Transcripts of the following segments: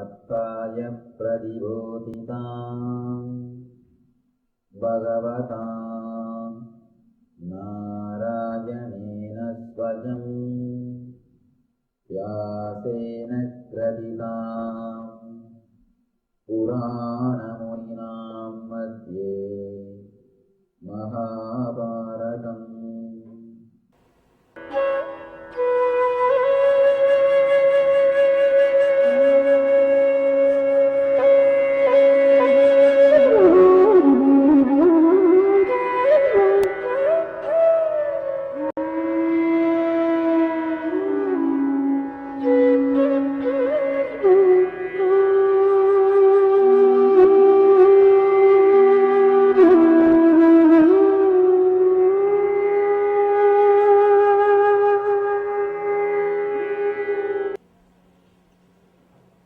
सप्ताय प्रतिबोधितां भगवता नारायणेन स्वयं व्यासेन ग्रथितां पुराणमुनिनां मध्ये महाभारतम्।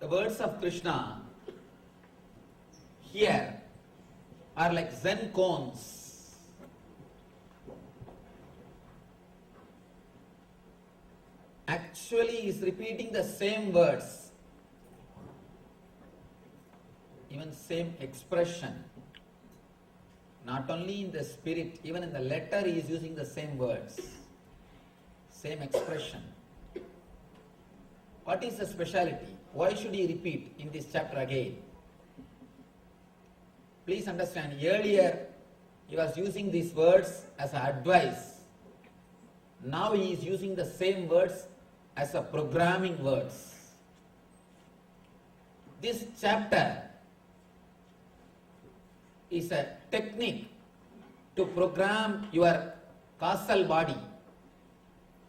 The words of Krishna here are like Zen cones. Actually, he is repeating the same words, even same expression. Not only in the spirit, even in the letter he is using the same words, same expression. What is the speciality? Why should he repeat in this chapter again? Please understand, earlier he was using these words as advice. Now he is using the same words as a programming words. This chapter is a technique to program your causal body,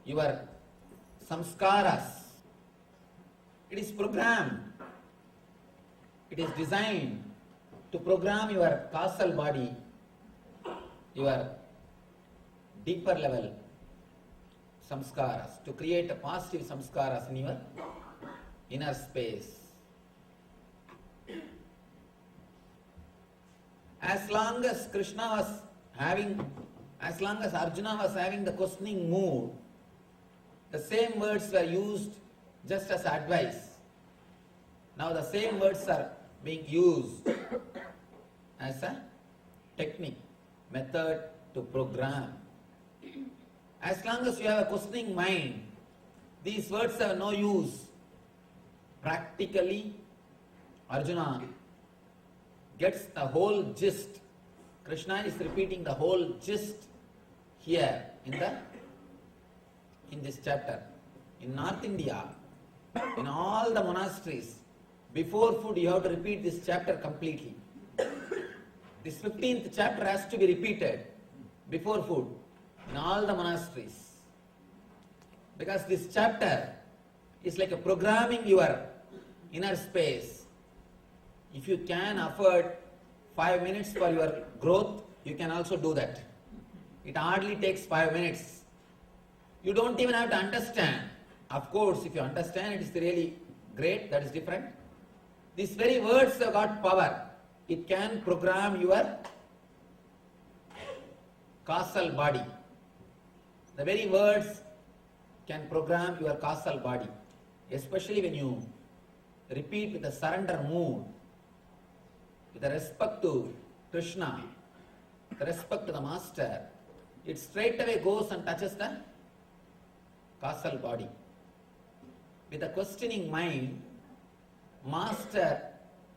your samskaras. It is programmed. It is designed to program your causal body, your deeper level samskaras, to create a positive samskaras in your inner space. As long as Arjuna was having the questioning mood, the same words were used just as advice. Now the same words are being used as a technique, method to program. As long as you have a questioning mind, these words have no use. Practically, Arjuna gets the whole gist. Krishna is repeating the whole gist here in this chapter. In North India, in all the monasteries, before food you have to repeat this chapter completely. This 15th chapter has to be repeated before food in all the monasteries. Because this chapter is like a programming your inner space. If you can afford 5 minutes for your growth, you can also do that. It hardly takes 5 minutes. You don't even have to understand. Of course, if you understand, it is really great, that is different. These very words have got power. It can program your causal body. The very words can program your causal body, especially when you repeat with a surrender mood, with a respect to Krishna, with respect to the Master. It straight away goes and touches the causal body. With a questioning mind, Master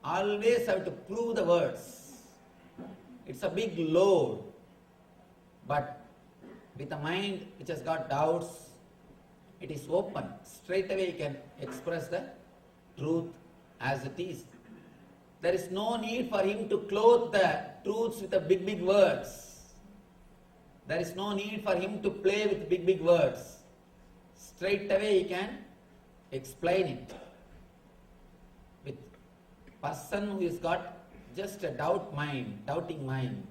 always have to prove the words. It's a big load. But with a mind which has got doubts, it is open. Straight away you can express the truth as it is. There is no need for him to clothe the truths with the big words. There is no need for him to play with big words. Straight away he can explain it. With person who has got just a doubting mind,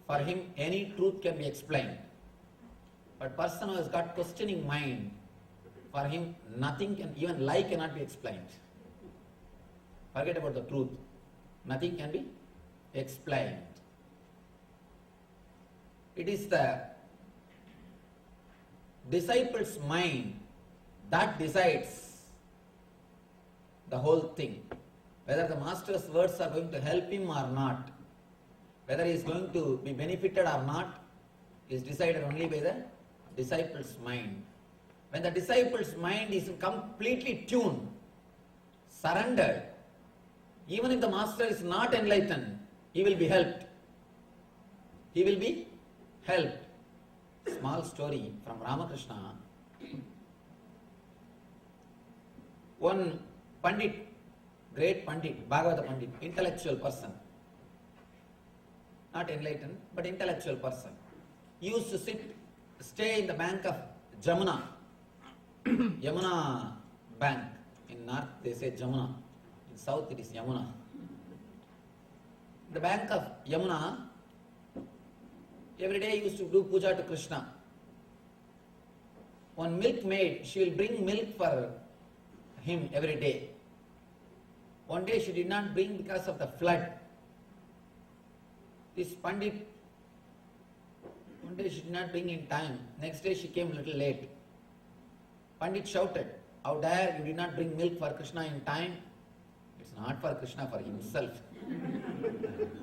for him any truth can be explained. But person who has got questioning mind, for him nothing can, even lie cannot be explained. Forget about the truth. Nothing can be explained. It is the disciple's mind that decides the whole thing. Whether the master's words are going to help him or not, whether he is going to be benefited or not, is decided only by the disciple's mind. When the disciple's mind is completely tuned, surrendered, even if the master is not enlightened, he will be helped. He will be helped. Small story from Ramakrishna. One Pandit, great Pandit, Bhagavata Pandit, intellectual person, not enlightened, but intellectual person. He used to stay in the bank of Jamuna, Yamuna bank. In north they say Jamuna, in south it is Yamuna. The bank of Yamuna, every day he used to do puja to Krishna. One milkmaid, she will bring milk for him every day. One day she did not bring because of the flood. This Pandit, one day she did not bring in time. Next day she came a little late. Pandit shouted, "How dare you did not bring milk for Krishna in time?" It's not for Krishna, for himself.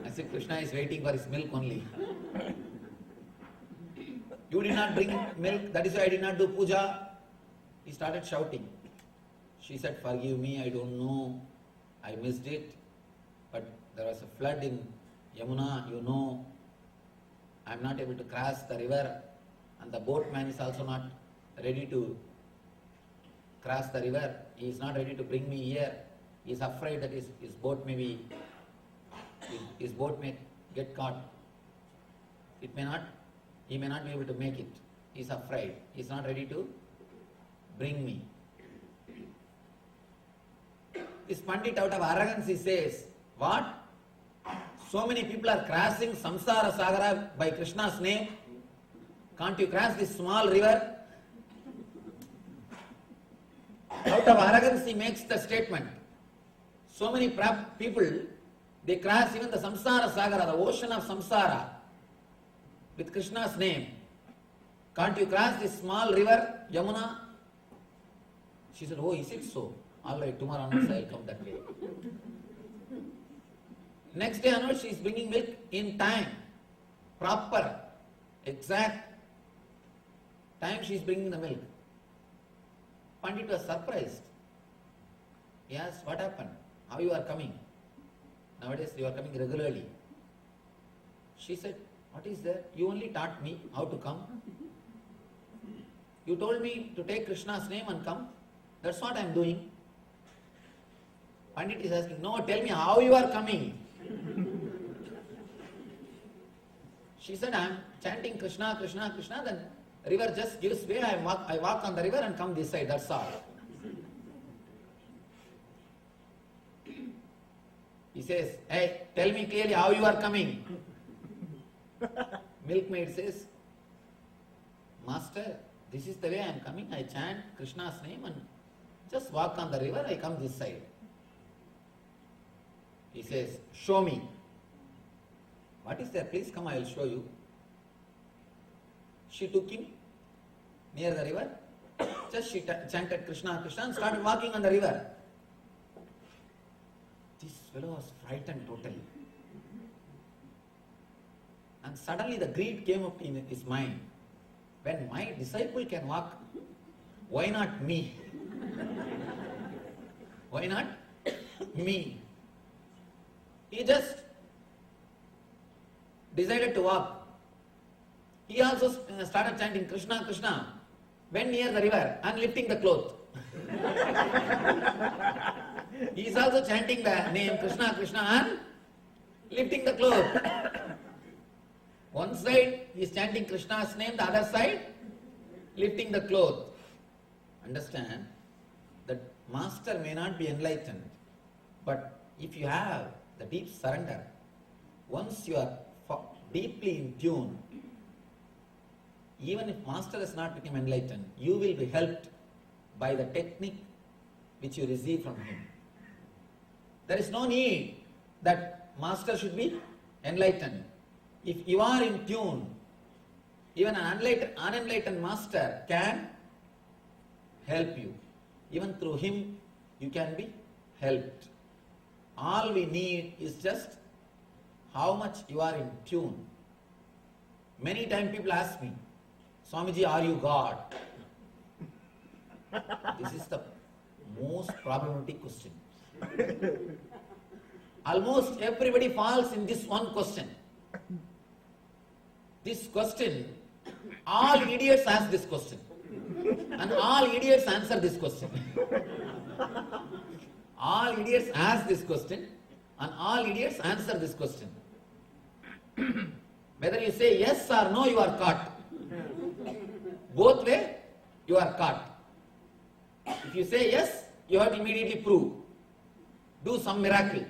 I said, Krishna is waiting for his milk only. You did not bring milk, that is why I did not do puja. He started shouting. She said, "Forgive me, I don't know, I missed it. But there was a flood in Yamuna, you know. I am not able to cross the river, and the boatman is also not ready to cross the river. He is not ready to bring me here. He is afraid that his boat may get caught. He may not be able to make it. He is afraid. He is not ready to bring me." This Pandit, out of arrogance, he says, "What? So many people are crossing Samsara Sagara by Krishna's name. Can't you cross this small river?" Out of arrogance, he makes the statement. So many people, they cross even the Samsara Sagara, the ocean of Samsara, with Krishna's name. Can't you cross this small river, Yamuna? She said, "Oh, is it so? All right, tomorrow onwards I will come that way." Next day onwards she is bringing milk in time, proper, exact time she is bringing the milk. Pandit was surprised. He asked, "What happened? How you are coming? Nowadays you are coming regularly." She said, "What is there? You only taught me how to come. You told me to take Krishna's name and come. That's what I am doing." Pandit is asking, "No, tell me how you are coming." She said, "I am chanting Krishna, Krishna, Krishna, then river just gives way, I walk on the river and come this side, that's all." He says, "Hey, tell me clearly how you are coming." Milkmaid says, "Master, this is the way I am coming. I chant Krishna's name and just walk on the river, I come this side." He says, "Show me." "What is there? Please come, I will show you." She took him near the river. Just she chanted Krishna, Krishna and started walking on the river. This fellow was frightened totally. And suddenly the greed came up in his mind. When my disciple can walk, why not me? Why not me? He just decided to walk. He also started chanting Krishna, Krishna, went near the river and lifting the cloth. He is also chanting the name Krishna, Krishna and lifting the cloth. One side he is chanting Krishna's name, the other side lifting the cloth. Understand that master may not be enlightened, but if you have the deep surrender, once you are deeply in tune, even if master has not become enlightened, you will be helped by the technique which you receive from him. There is no need that master should be enlightened. If you are in tune, even an unenlightened master can help you. Even through him, you can be helped. All we need is just how much you are in tune. Many times people ask me, Swamiji, are you God? This is the most problematic question. Almost everybody falls in this one question. This question, all idiots ask this question. And all idiots answer this question. All idiots ask this question and all idiots answer this question. Whether you say yes or no, you are caught. Both way, you are caught. If you say yes, you have to immediately prove. Do some miracle.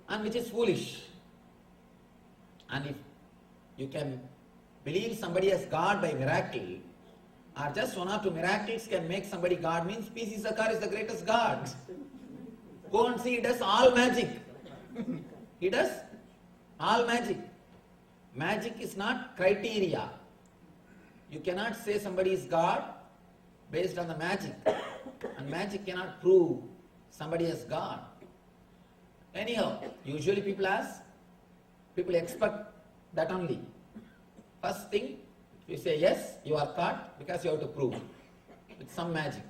And which is foolish. And if you can believe somebody as God by miracle, or just one or two miracles can make somebody God, means P.C. Sarkar is the greatest God. Go and see, he does all magic. He does all magic. Magic is not criteria. You cannot say somebody is God based on the magic. And magic cannot prove somebody as God. Anyhow, usually people expect that only. First thing, if you say yes, you are caught because you have to prove with some magic.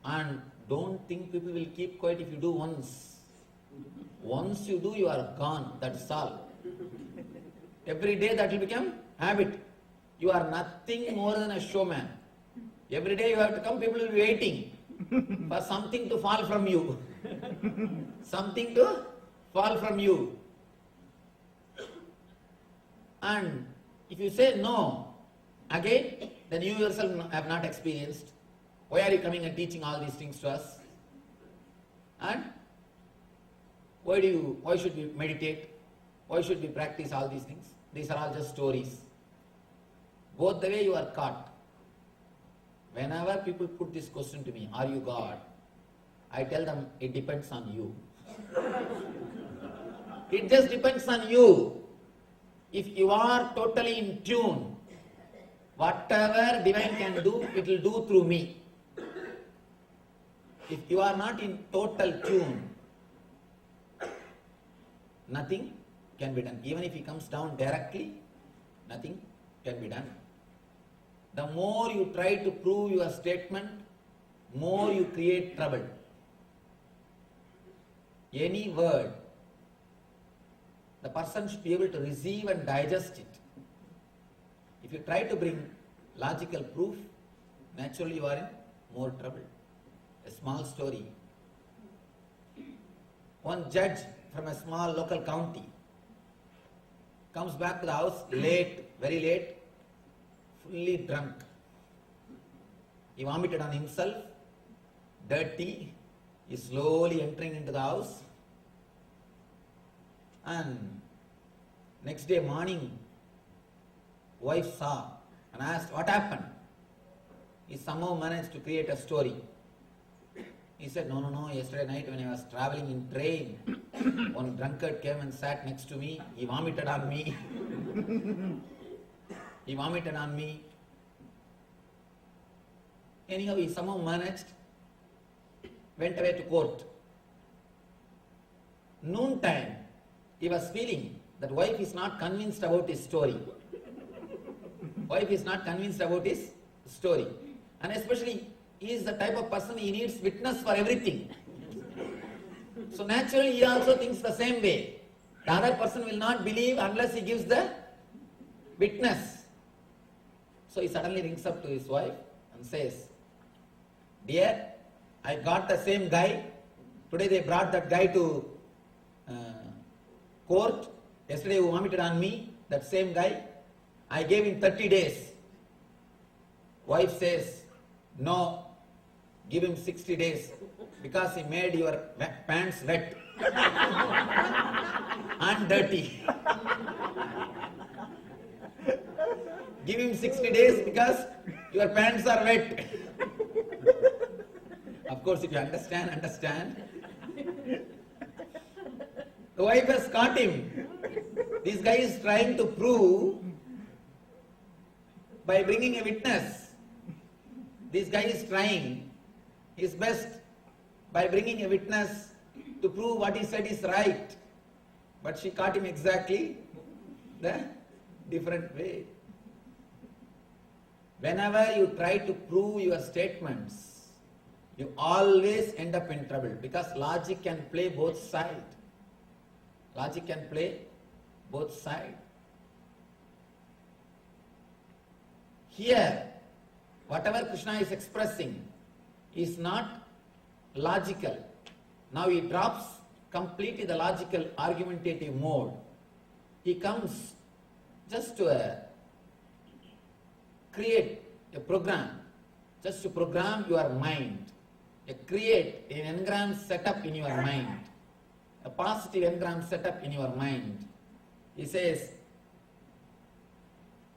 And don't think people will keep quiet if you do once. Once you do, you are gone. That's all. Every day that will become habit. You are nothing more than a showman. Every day you have to come, people will be waiting for something to fall from you. Something to fall from you. And if you say no, again, then you yourself have not experienced. Why are you coming and teaching all these things to us? And why should we meditate? Why should we practice all these things? These are all just stories. Both the way you are caught. Whenever people put this question to me, are you God? I tell them, it depends on you. It just depends on you. If you are totally in tune, whatever divine can do, it will do through me. If you are not in total tune, nothing can be done. Even if he comes down directly, nothing can be done. The more you try to prove your statement, more you create trouble. Any word, the person should be able to receive and digest it. If you try to bring logical proof, naturally you are in more trouble. A small story. One judge from a small local county comes back to the house late, very late, fully drunk. He vomited on himself, dirty. He is slowly entering into the house. And next day morning, wife saw and asked, what happened? He somehow managed to create a story. He said, no, yesterday night when I was traveling in train, one drunkard came and sat next to me. He vomited on me. He vomited on me. Anyhow, he somehow managed, went away to court. Noontime, he was feeling that wife is not convinced about his story. Wife is not convinced about his story. And especially, he is the type of person he needs witness for everything. So naturally, he also thinks the same way. The other person will not believe unless he gives the witness. So he suddenly rings up to his wife and says, dear, I got the same guy. Today they brought that guy to court. Yesterday he vomited on me, that same guy. I gave him 30 days. Wife says, no, give him 60 days because he made your pants wet and dirty. Give him 60 days because your pants are wet. Of course, if you understand. The wife has caught him. This guy is trying to prove by bringing a witness. This guy is trying his best by bringing a witness to prove what he said is right. But she caught him exactly the different way. Whenever you try to prove your statements, you always end up in trouble because logic can play both sides. Logic can play both sides. Here, whatever Krishna is expressing is not logical. Now he drops completely the logical argumentative mode. He comes just to create a program, just to program your mind, create an engram setup in your mind, a positive engram setup in your mind. He says,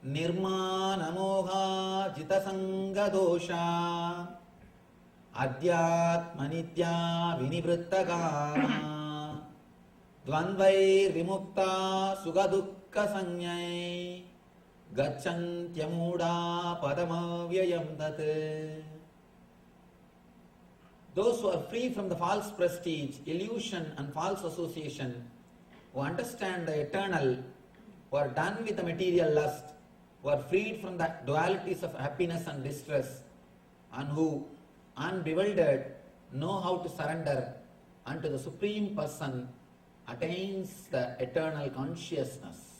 Nirmanamoha jitasanga dosha Adhyatmanitya vinivrittakama Dvandvair vimukta sugadukka sanyai Gacchantyamuda padamavyayam tat. Those who are free from the false prestige, illusion and false association, who understand the eternal, who are done with the material lust, who are freed from the dualities of happiness and distress, and who, unbewildered, know how to surrender unto the Supreme Person, attains the eternal consciousness.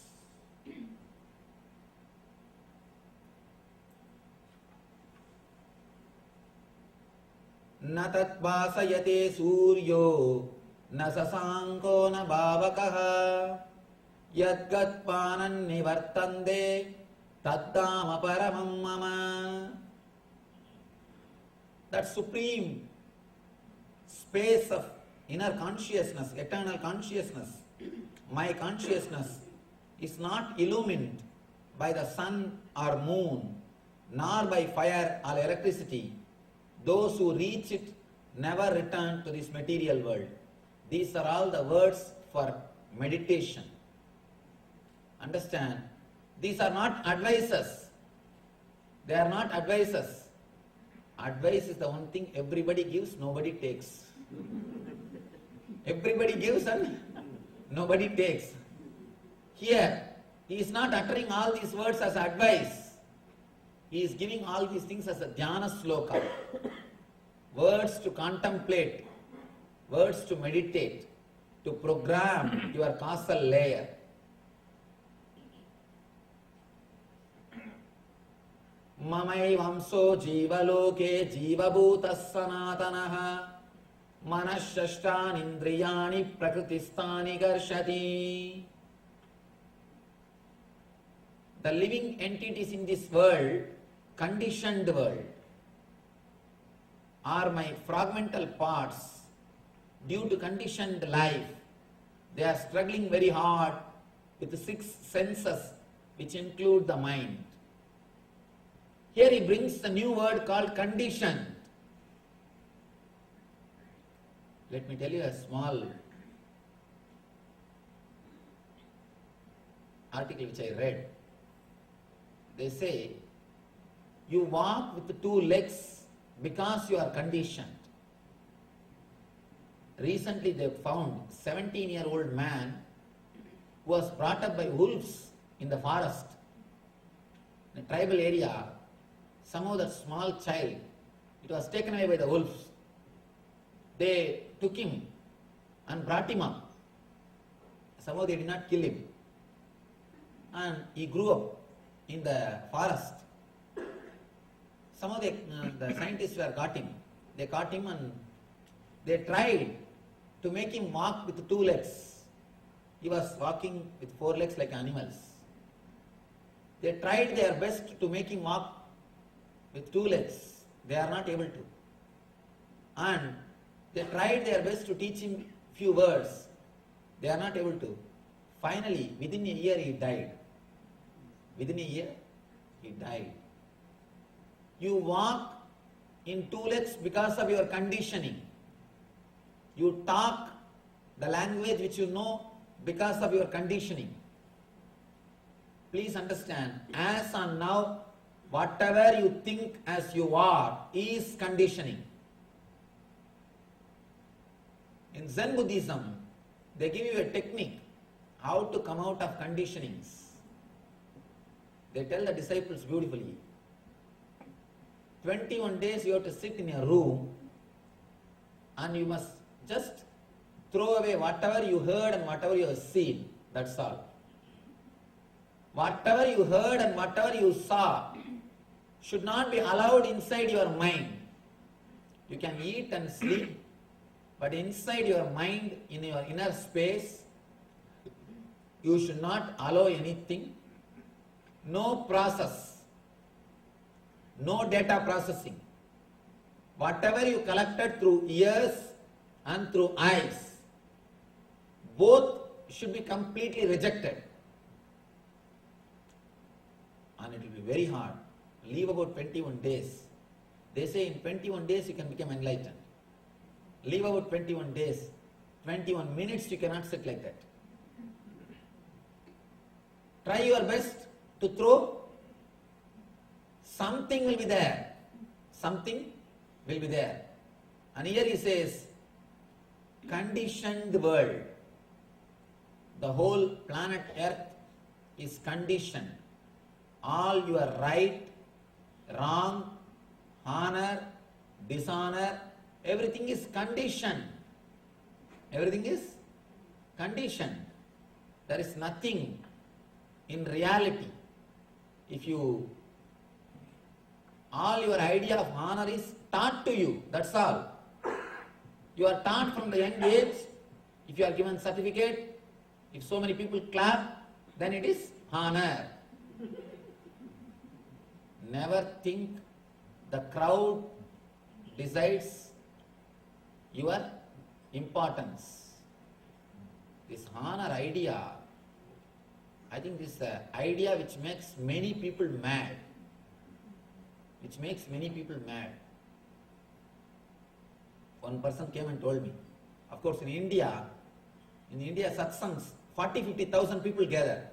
Na tat vasayate suryo na sasanko na bhavakaha yadgat panan nivartande taddama paramam mama. That supreme space of inner consciousness, eternal consciousness, my consciousness is not illumined by the sun or moon, nor by fire or electricity. Those who reach it never return to this material world. These are all the words for meditation. Understand? These are not advices. They are not advices. Advice is the one thing everybody gives, nobody takes. Everybody gives and nobody takes. Here, he is not uttering all these words as advice. He is giving all these things as a dhyana sloka. Words to contemplate, words to meditate, to program your causal layer. Mamai vamso jivaloke jivabhutas sanatanaha manashashtan indriyani prakristani garshati. The living entities in this world, conditioned world, are my fragmental parts due to conditioned life. They are struggling very hard with the 6 senses which include the mind. Here he brings the new word called conditioned. Let me tell you a small article which I read. They say, you walk with 2 legs because you are conditioned. Recently they found a 17-year-old man who was brought up by wolves in the forest, in a tribal area. Somehow that small child, it was taken away by the wolves. They took him and brought him up. Somehow they did not kill him. And he grew up in the forest. Somehow the scientists got him. They caught him and they tried to make him walk with 2 legs. He was walking with 4 legs like animals. They tried their best to make him walk with 2 legs. They are not able to. And they tried their best to teach him few words. They are not able to. Finally, within a year he died. Within a year, he died. You walk in 2 legs because of your conditioning. You talk the language which you know because of your conditioning. Please understand, as on now, whatever you think as you are is conditioning. In Zen Buddhism, they give you a technique how to come out of conditionings. They tell the disciples beautifully, 21 days you have to sit in a room and you must just throw away whatever you heard and whatever you have seen. That's all. Whatever you heard and whatever you saw should not be allowed inside your mind. You can eat and sleep, but inside your mind, in your inner space, you should not allow anything. No process, no data processing. Whatever you collected through ears and through eyes, both should be completely rejected. And it will be very hard. Leave about 21 days. They say in 21 days you can become enlightened. Leave about 21 days. 21 minutes you cannot sit like that. Try your best to throw. Something will be there. Something will be there. And here he says, conditioned world. The whole planet Earth is conditioned. All your right, wrong, honor, dishonor, everything is conditioned. Everything is conditioned. There is nothing in reality. If you, all your idea of honor is taught to you, that's all. You are taught from the young age. If you are given certificate, if so many people clap, then it is honor. Never think the crowd decides your importance. This honor idea, I think this idea which makes many people mad. Which makes many people mad. One person came and told me, of course in India satsangs, 40,000-50,000 people gather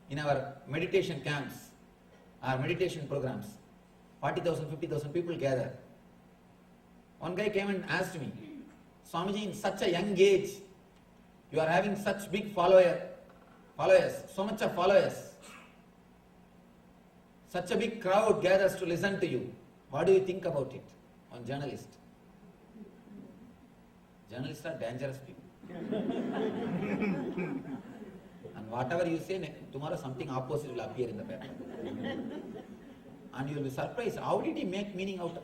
in our meditation camps, our meditation programs. 40,000, 50,000 people gather. One guy came and asked me, Swamiji, in such a young age, you are having such big followers, so much of followers. Such a big crowd gathers to listen to you. What do you think about it? One journalist. Journalists are dangerous people. And whatever you say, tomorrow something opposite will appear in the paper. And you will be surprised. How did he make this meaning out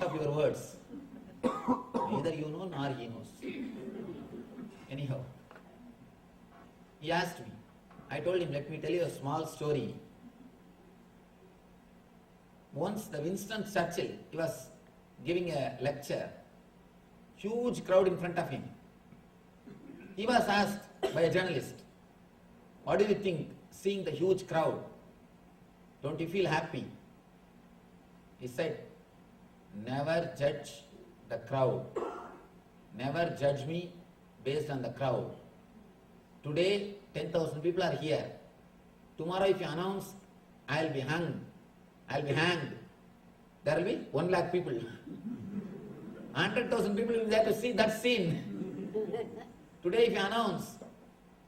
of your words? Neither you know nor he knows. Anyhow, he asked me. I told him, let me tell you a small story. Once the Winston Churchill, he was giving a lecture, huge crowd in front of him. He was asked by a journalist, what do you think, seeing the huge crowd? Don't you feel happy? He said, never judge the crowd. Never judge me based on the crowd. Today, 10,000 people are here. Tomorrow if you announce, I'll be hanged. There will be 1 lakh people. 100,000 people will be there to see that scene. Today if you announce,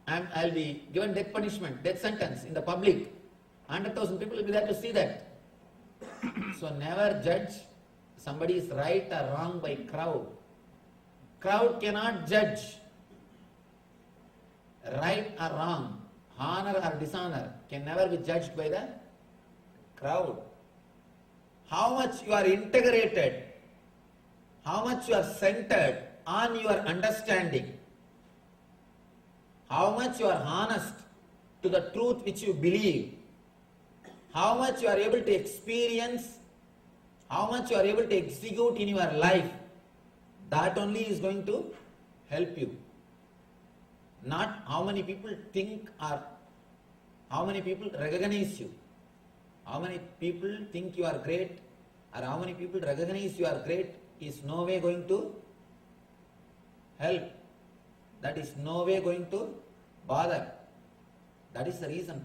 I'll be given death punishment, death sentence in the public, 100,000 people will be there to see that. So never judge somebody is right or wrong by crowd. Crowd cannot judge. Right or wrong, honor or dishonor can never be judged by the crowd. How much you are integrated, how much you are centered on your understanding, how much you are honest to the truth which you believe, how much you are able to experience, how much you are able to execute in your life, that only is going to help you. Not how many people think or how many people recognize you. How many people think you are great or how many people recognize you are great is no way going to help. That is no way going to bother. That is the reason.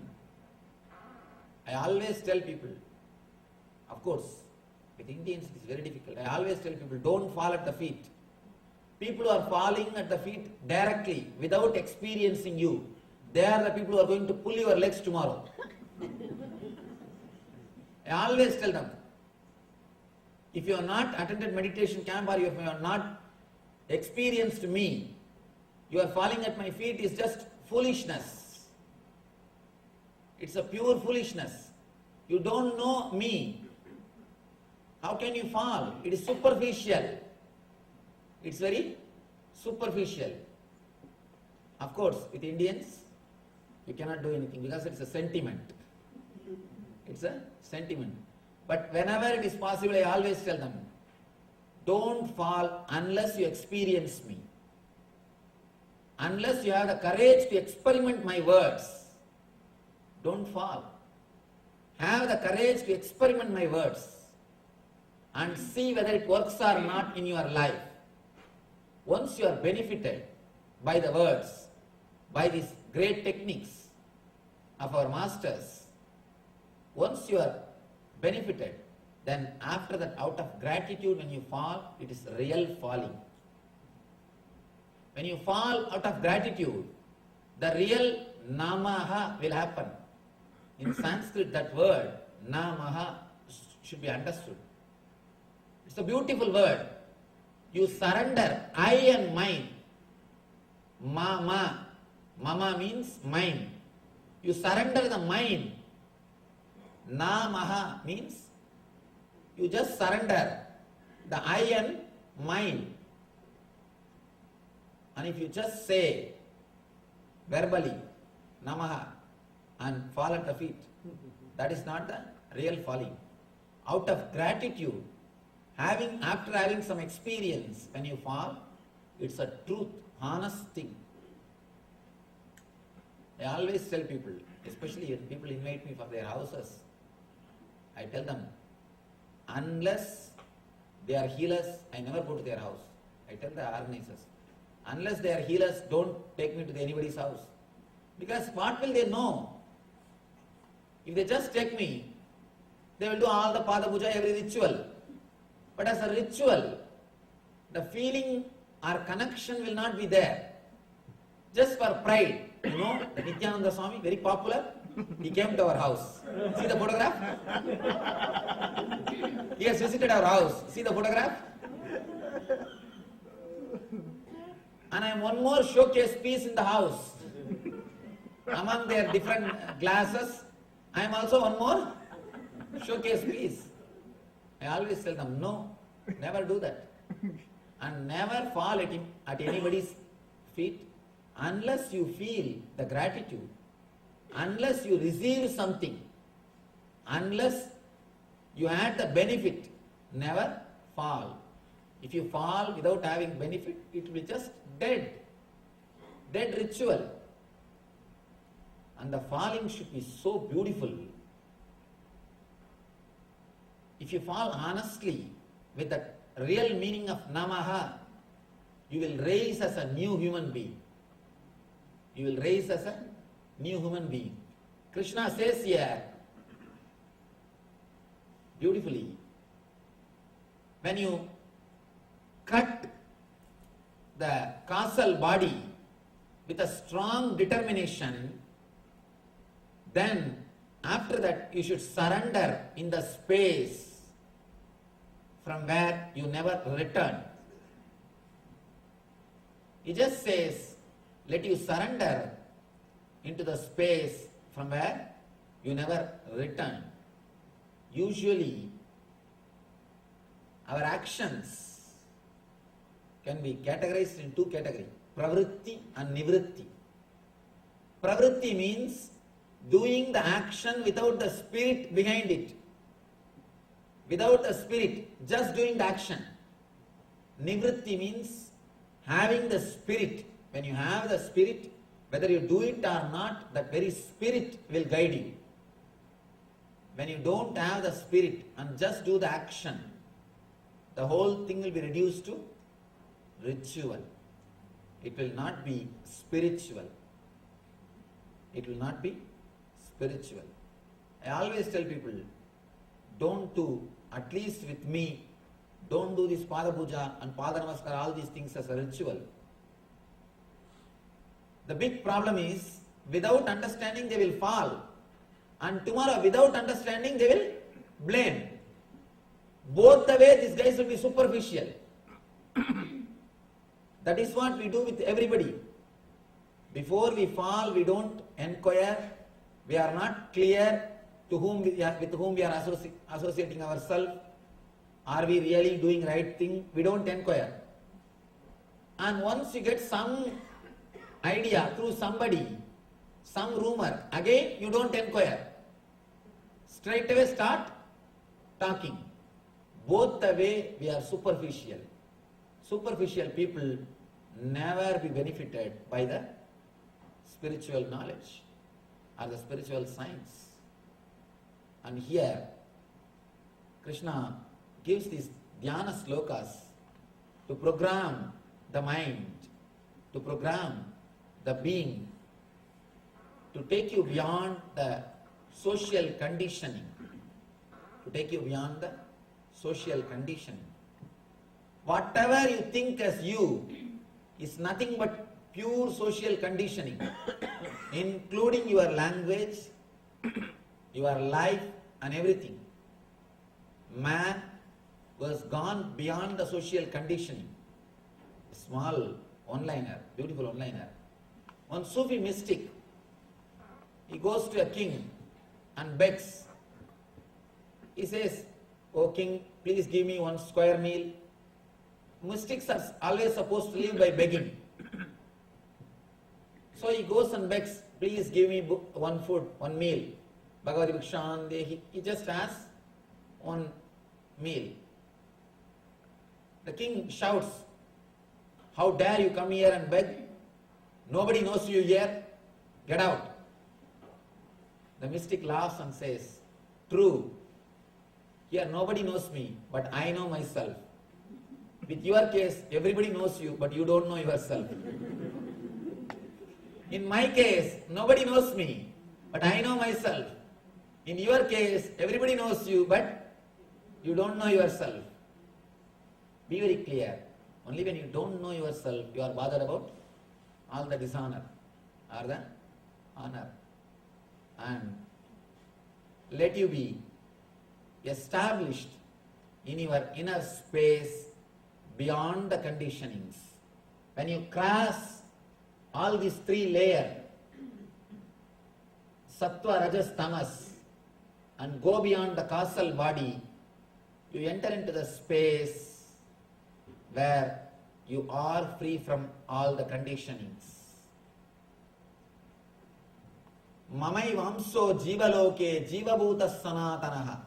I always tell people, of course, With Indians it is very difficult. I always tell people, don't fall at the feet. People who are falling at the feet directly, without experiencing you, they are the people who are going to pull your legs tomorrow. I always tell them, if you have not attended meditation camp or if you have not experienced me, you are falling at my feet is just foolishness. It's a pure foolishness. You don't know me. How can you fall? It is superficial. It's very superficial. Of course, with Indians, you cannot do anything because it's a sentiment. It's a sentiment. But whenever it is possible, I always tell them, don't fall unless you experience me. Unless you have the courage to experiment my words, don't fall. Have the courage to experiment my words and see whether it works or not in your life. Once you are benefited by the words, by these great techniques of our masters, once you are benefited, then after that, out of gratitude, when you fall, it is real falling. When you fall out of gratitude, the real namaha will happen. In Sanskrit, that word namaha should be understood. It's a beautiful word. You surrender I and mine. Mama. Mama means mine. You surrender the mine. Namaha means you just surrender the I and mine. And if you just say verbally Namaha and fall at the feet, that is not the real falling. Out of gratitude, after having some experience, when you fall, it's a truth, honest thing. I always tell people, especially when people invite me for their houses, I tell them, unless they are healers, I never go to their house. I tell the organizers, unless they are healers, don't take me to anybody's house. Because what will they know? If they just take me, they will do all the Pada Puja, every ritual. But as a ritual, the feeling or connection will not be there. Just for pride. You know, the Nityananda Swami, very popular, he came to our house. See the photograph? He has visited our house. See the photograph? And I am one more showcase piece in the house. Among their different glasses, I am also one more showcase piece. I always tell them, no, never do that. And never fall at anybody's feet unless you feel the gratitude, unless you receive something, unless you had the benefit, never fall. If you fall without having benefit, it will be just dead ritual. And the falling should be so beautiful. If you fall honestly with the real meaning of Namaha, you will rise as a new human being. You will rise as a new human being. Krishna says here, beautifully, when you cut the causal body with a strong determination, then after that you should surrender in the space from where you never return. He just says, let you surrender into the space from where you never return. Usually, our actions can be categorized in two categories, pravritti and nivritti. Pravritti means doing the action without the spirit behind it. Without the spirit, just doing the action. Nivritti means having the spirit. When you have the spirit, whether you do it or not, that very spirit will guide you. When you don't have the spirit and just do the action, the whole thing will be reduced to ritual. It will not be spiritual. It will not be spiritual. I always tell people, don't do at least with me, don't do this Pada Puja and Pada Namaskar, all these things as a ritual. The big problem is, without understanding they will fall. And tomorrow, without understanding, they will blame. Both the way, these guys will be superficial. That is what we do with everybody. Before we fall, we don't inquire. We are not clear to whom with whom we are associating ourselves. Are we really doing right thing? We don't inquire. And once you get some idea through somebody, some rumor, again you don't inquire. Straight away start talking. Both the way we are superficial. Superficial people never be benefited by the spiritual knowledge or the spiritual science. And here, Krishna gives these dhyana slokas to program the mind, to program the being, to take you beyond the social conditioning, to take you beyond the social conditioning. Whatever you think as you is nothing but pure social conditioning, including your language, your life and everything. Man was gone beyond the social conditioning. A small one-liner, beautiful one-liner. One Sufi mystic, he goes to a king and begs. He says, "Oh king, please give me one square meal." Mystics are always supposed to live by begging. So he goes and begs, "Please give me one food, one meal." Bhagavati Bhikshan Dehi. He just asks one meal. The king shouts, "How dare you come here and beg? Nobody knows you here. Get out." The mystic laughs and says, "True. Here nobody knows me, but I know myself. With your case, everybody knows you, but you don't know yourself. In my case, nobody knows me, but I know myself. In your case, everybody knows you, but you don't know yourself." Be very clear. Only when you don't know yourself, you are bothered about all the dishonor or the honor. And let you be established in your inner space beyond the conditionings. When you cross all these three layers, sattva, rajas, tamas, and go beyond the causal body, you enter into the space where you are free from all the conditionings. Mamai vamso jivaloke jivabhuta sanatanaha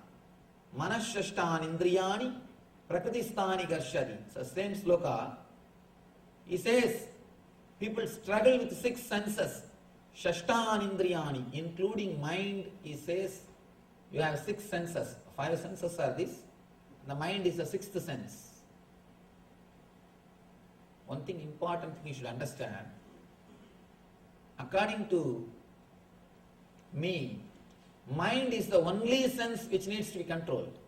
manashashtan indriyani prakritistani garshadi. So same sloka, he says, people struggle with 6 senses. Shashtan indriyani, including mind, he says, you have 6 senses. 5 senses are this. The mind is the 6th sense. One thing important thing you should understand, according to me, mind is the only sense which needs to be controlled.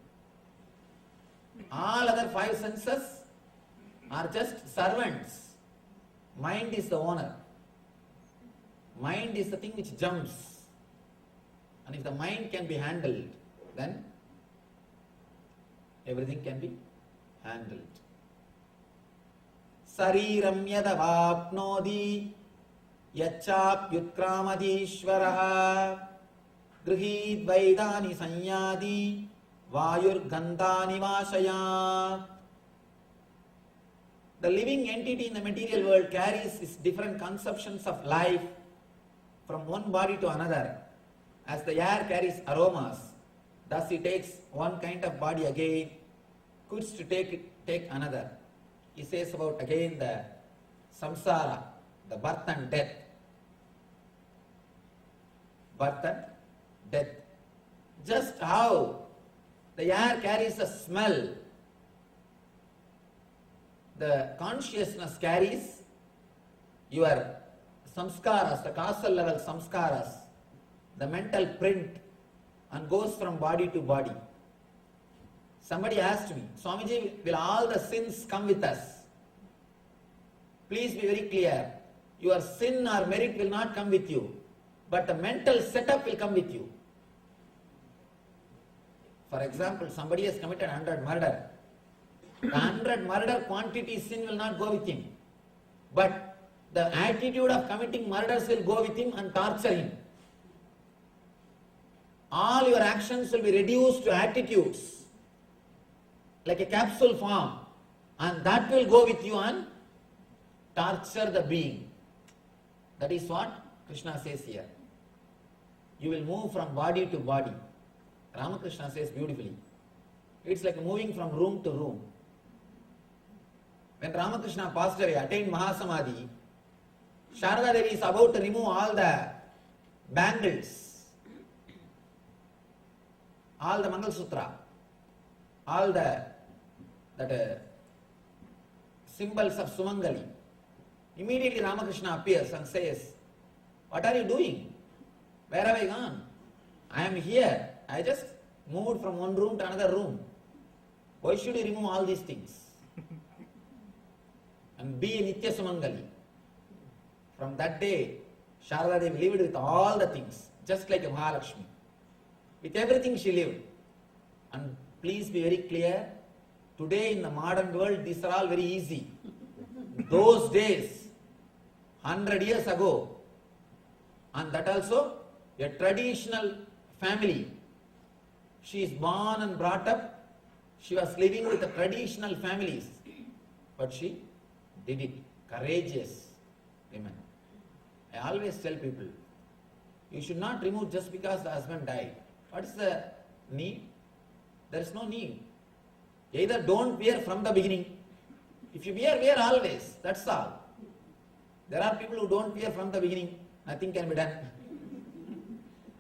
All other 5 senses are just servants. Mind is the owner. Mind is the thing which jumps. And if the mind can be handled, then everything can be handled. Sariram yadavapnodi yachapyutkramadishvaraha grihid vaidani sanyadi vayur gandhani vashaya. The living entity in the material world carries its different conceptions of life from one body to another. As the air carries aromas, thus he takes one kind of body again, quits to take another. He says about again the samsara, the birth and death. Birth and death. Just how the air carries a smell, the consciousness carries your samskaras, the causal level samskaras, the mental print, and goes from body to body. Somebody asked me, Swamiji, will all the sins come with us? Please be very clear. Your sin or merit will not come with you, but the mental setup will come with you. For example, somebody has committed 100 murder. The 100 murder quantity sin will not go with him, but the attitude of committing murders will go with him and torture him. All your actions will be reduced to attitudes, like a capsule form, and that will go with you and torture the being. That is what Krishna says here. You will move from body to body. Ramakrishna says beautifully. It's like moving from room to room. When Ramakrishna passed away, attained Mahasamadhi, Sharada Devi is about to remove all the bangles, all the Mangal Sutra, all the symbols of Sumangali. Immediately Ramakrishna appears and says, what are you doing? Where have I gone? I am here. I just moved from one room to another room. Why should you remove all these things? And be a Nitya Sumangali. From that day, Sharada Devi lived with all the things, just like a Mahalakshmi. With everything she lived. And please be very clear, today in the modern world, these are all very easy. Those days, 100 years ago, and that also a traditional family. She is born and brought up, she was living with the traditional families, but she did it. Courageous women. I always tell people, you should not remove just because the husband died. What is the need? There is no need. Either don't wear from the beginning. If you wear always. That's all. There are people who don't wear from the beginning. Nothing can be done.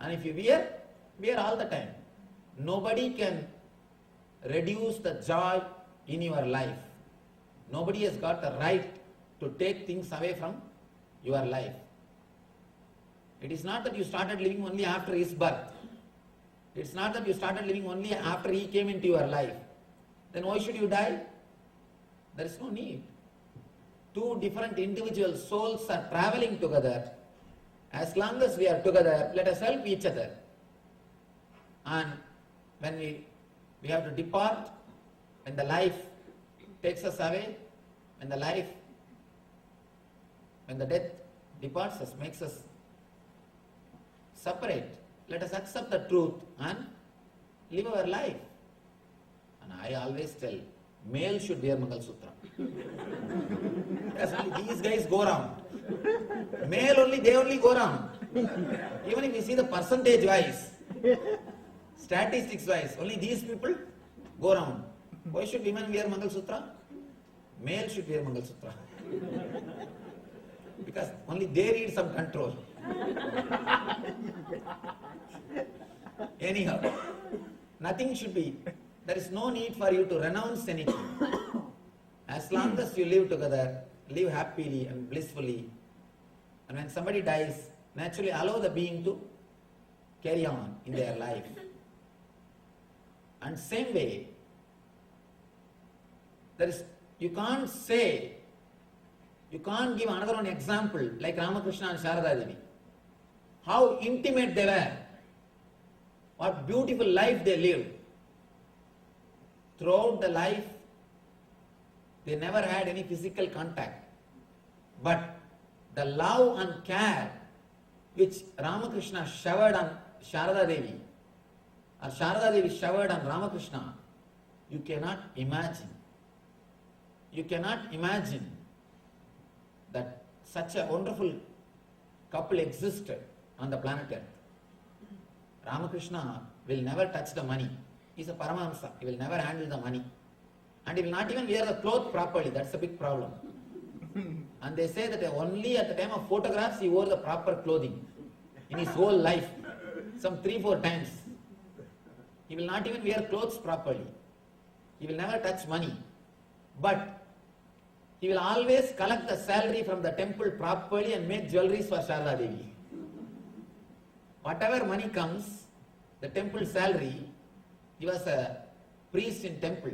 And if you wear all the time. Nobody can reduce the joy in your life. Nobody has got the right to take things away from your life. It is not that you started living only after his birth. It's not that you started living only after he came into your life. Then why should you die? There is no need. Two different individual souls are traveling together. As long as we are together, let us help each other. And when we have to depart, when the life takes us away, when the death departs us, makes us separate, let us accept the truth and live our life. And I always tell, male should wear Mangal Sutra. Because only these guys go around. Male only, they only go around. Even if you see the percentage wise, statistics wise, only these people go around. Why should women wear Mangal Sutra? Male should wear Mangal Sutra. Because only they need some control. Anyhow, nothing should be, there is no need for you to renounce anything. As long as you live together, live happily and blissfully, and when somebody dies, naturally allow the being to carry on in their life. And same way, you can't give another one example like Ramakrishna and Sharada Devi. How intimate they were. What beautiful life they lived. Throughout the life, they never had any physical contact. But the love and care which Ramakrishna showered on Sharada Devi, or Sharada Devi showered on Ramakrishna, you cannot imagine. You cannot imagine that such a wonderful couple existed on the planet Earth. Ramakrishna will never touch the money. He is a Paramahamsa. He will never handle the money. And he will not even wear the cloth properly. That's a big problem. And they say that only at the time of photographs he wore the proper clothing. In his whole life, some 3-4 times. He will not even wear clothes properly. He will never touch money. But he will always collect the salary from the temple properly and make jewelries for Sharada Devi. Whatever money comes, the temple salary, he was a priest in temple.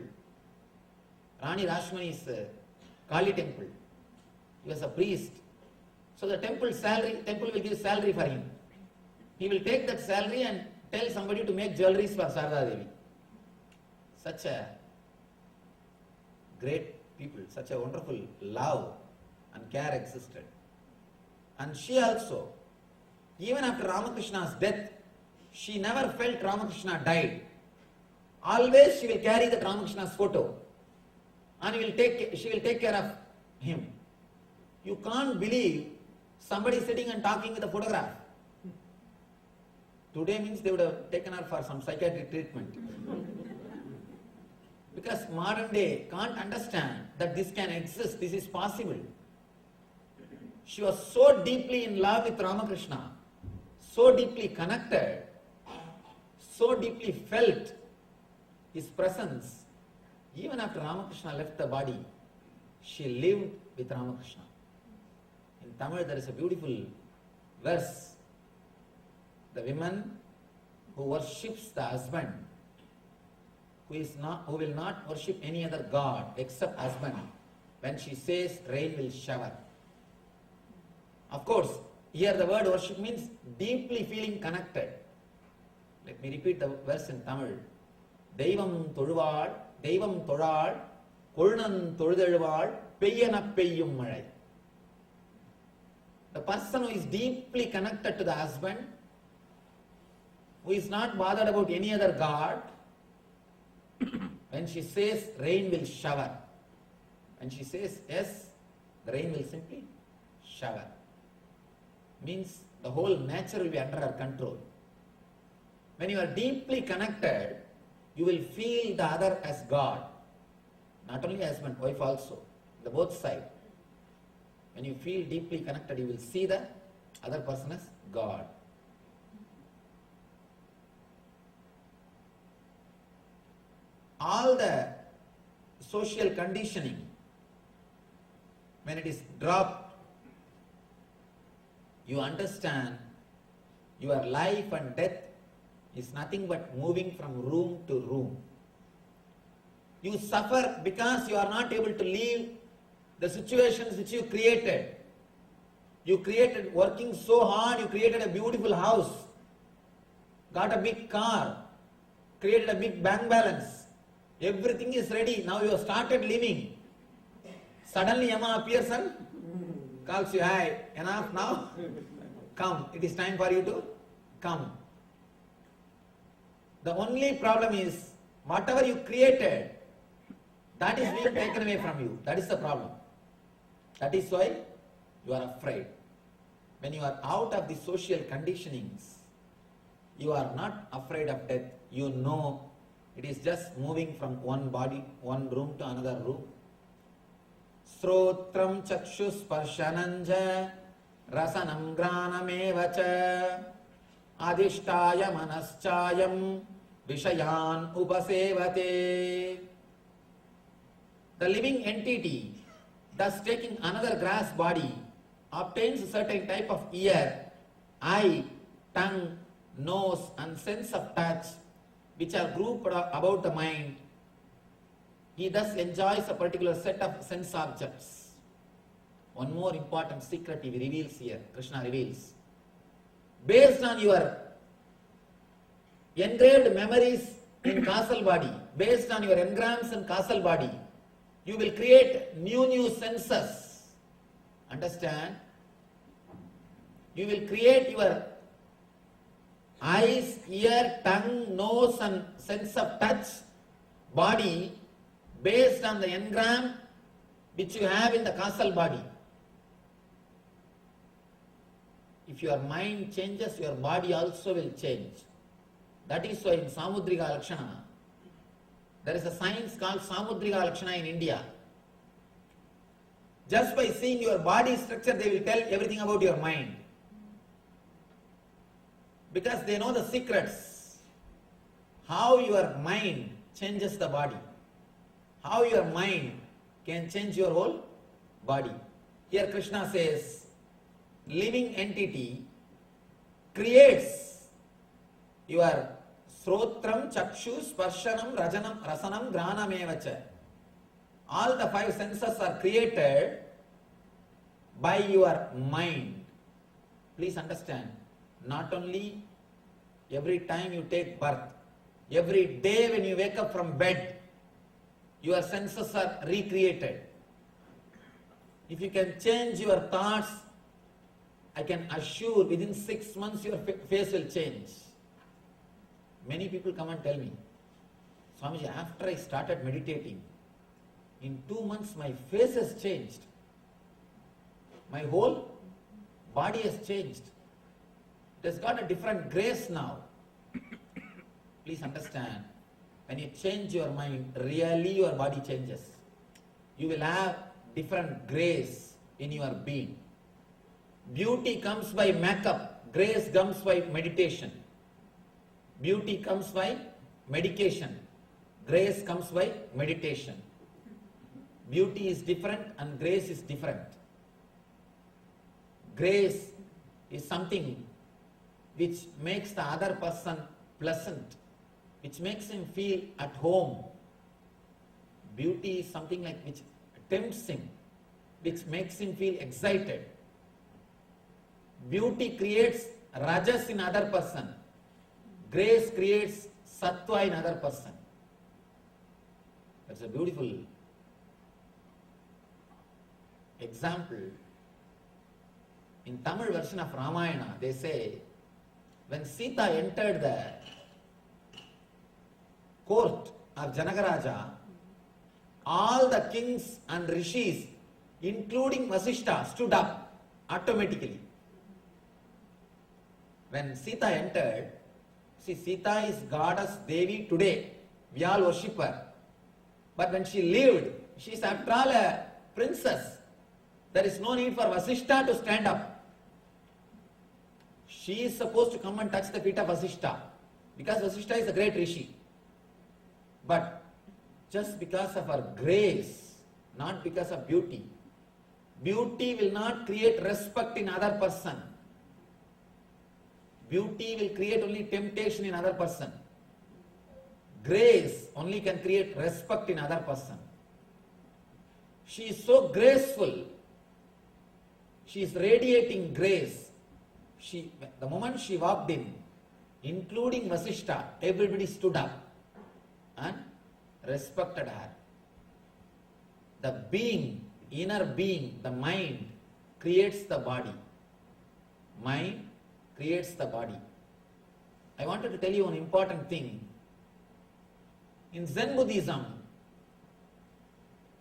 Rani Rashmani's Kali temple. He was a priest. So the temple will give salary for him. He will take that salary and tell somebody to make jewelries for Sarada Devi. Such a great people, such a wonderful love and care existed. And she also, even after Ramakrishna's death, she never felt Ramakrishna died. Always she will carry the Ramakrishna's photo and she will take care of him. You can't believe somebody sitting and talking with a photograph. Today means they would have taken her for some psychiatric treatment. Because modern day can't understand that this can exist, this is possible. She was so deeply in love with Ramakrishna, so deeply connected, so deeply felt his presence. Even after Ramakrishna left the body, she lived with Ramakrishna. In Tamil there is a beautiful verse. The woman who worships the husband, who will not worship any other god except husband, when she says rain will shower. Of course, here the word worship means deeply feeling connected. Let me repeat the verse in Tamil. Deivam tozhuval, Deivam tozhal, Kolnan tozhuzhezhuval, Peyyana peyyum malai. The person who is deeply connected to the husband, who is not bothered about any other god, when she says rain will shower, when she says yes, the rain will simply shower. Means the whole nature will be under her control. When you are deeply connected, you will feel the other as God. Not only husband, wife also. The both sides. When you feel deeply connected, you will see the other person as God. All the social conditioning, when it is dropped, you understand your life and death is nothing but moving from room to room. You suffer because you are not able to leave the situations which you created. You created, working so hard, you created a beautiful house, got a big car, created a big bank balance. Everything is ready. Now you have started living. Suddenly Yama appears and calls you, "Hi, enough now? Come, it is time for you to come." The only problem is, whatever you created, that is being taken away from you. That is the problem. That is why you are afraid. When you are out of the social conditionings, you are not afraid of death. You know it is just moving from one body, one room to another room. Srotram chakshus parshananja rasanam granamevacha adhishtaya manaschayam vishayan upasevate. The living entity, thus taking another grass body, obtains a certain type of ear, eye, tongue, nose and sense of touch, which are grouped about the mind. He thus enjoys a particular set of sense objects. One more important secret he reveals here, Krishna reveals. Based on your engraved memories in causal body, based on your engrams in causal body, you will create new senses. Understand? You will create your eyes, ear, tongue, nose and sense of touch, body based on the engram which you have in the causal body. If your mind changes, your body also will change. That is why in Samudrika Lakshana, there is a science called Samudrika Lakshana in India. Just by seeing your body structure, they will tell everything about your mind. Because they know the secrets. How your mind changes the body. How your mind can change your whole body. Here Krishna says, living entity creates your Srotram, Chakshu, Sparshanam, Rajanam, Rasanam, Granam evacha. All the five senses are created by your mind. Please understand, not only every time you take birth, every day when you wake up from bed, your senses are recreated. If you can change your thoughts, I can assure within 6 months your face will change. Many people come and tell me, Swamiji, after I started meditating, in 2 months my face has changed. My whole body has changed. It has got a different grace now. Please understand, when you change your mind, really your body changes. You will have different grace in your being. Beauty comes by makeup, grace comes by meditation. Beauty comes by medication, grace comes by meditation. Beauty is different and grace is different. Grace is something which makes the other person pleasant, which makes him feel at home. Beauty is something like which tempts him, which makes him feel excited. Beauty creates rajas in other person. Grace creates sattva in other person. That's a beautiful example. In Tamil version of Ramayana, they say, when Sita entered the court of Janagaraja, all the kings and rishis, including Vasishta, stood up automatically. When Sita entered, see, Sita is goddess Devi today. We all worship her. But when she lived, she is after all a princess. There is no need for Vasishta to stand up. She is supposed to come and touch the feet of Vasishta, because Vasishta is a great rishi. But just because of her grace, not because of beauty. Beauty will not create respect in other person. Beauty will create only temptation in other person. Grace only can create respect in other person. She is so graceful. She is radiating grace. The moment she walked in, including Vasishta, everybody stood up and respected her. The being, inner being, the mind creates the body. Mind creates the body. I wanted to tell you one important thing. In Zen Buddhism,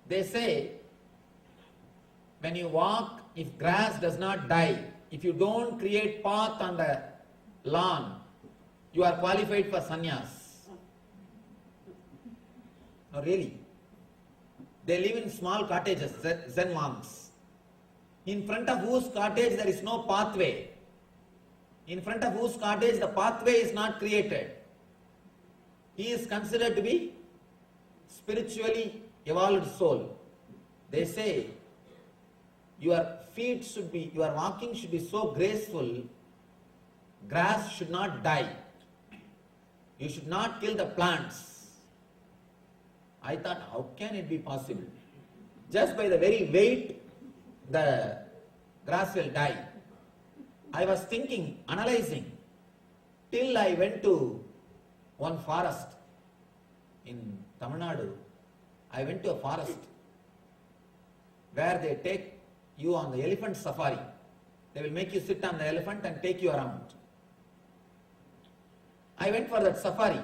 they say, when you walk, if grass does not die, if you don't create path on the lawn, you are qualified for sannyas. No, really. They live in small cottages, Zen monks. In front of whose cottage there is no pathway. In front of whose cottage the pathway is not created. He is considered to be spiritually evolved soul. They say, your feet should be, your walking should be so graceful, grass should not die. You should not kill the plants. I thought, how can it be possible? Just by the very weight, the grass will die. I was thinking, analyzing, till I went to one forest in Tamil Nadu. I went to a forest where they take you on the elephant safari. They will make you sit on the elephant and take you around. I went for that safari.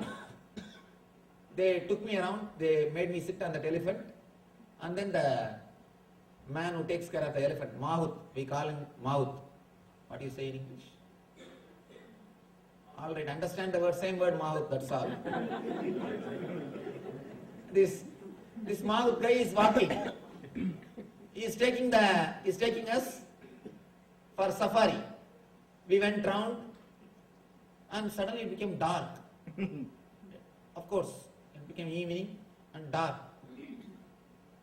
They took me around, they made me sit on that elephant, and then the man who takes care of the elephant, Mahut, we call him Mahut. What do you say in English? All right, understand the word, same word, Mahut, that's all. This Mahut guy is walking. He is taking us for safari. We went round and suddenly it became dark. Of course, it became evening and dark.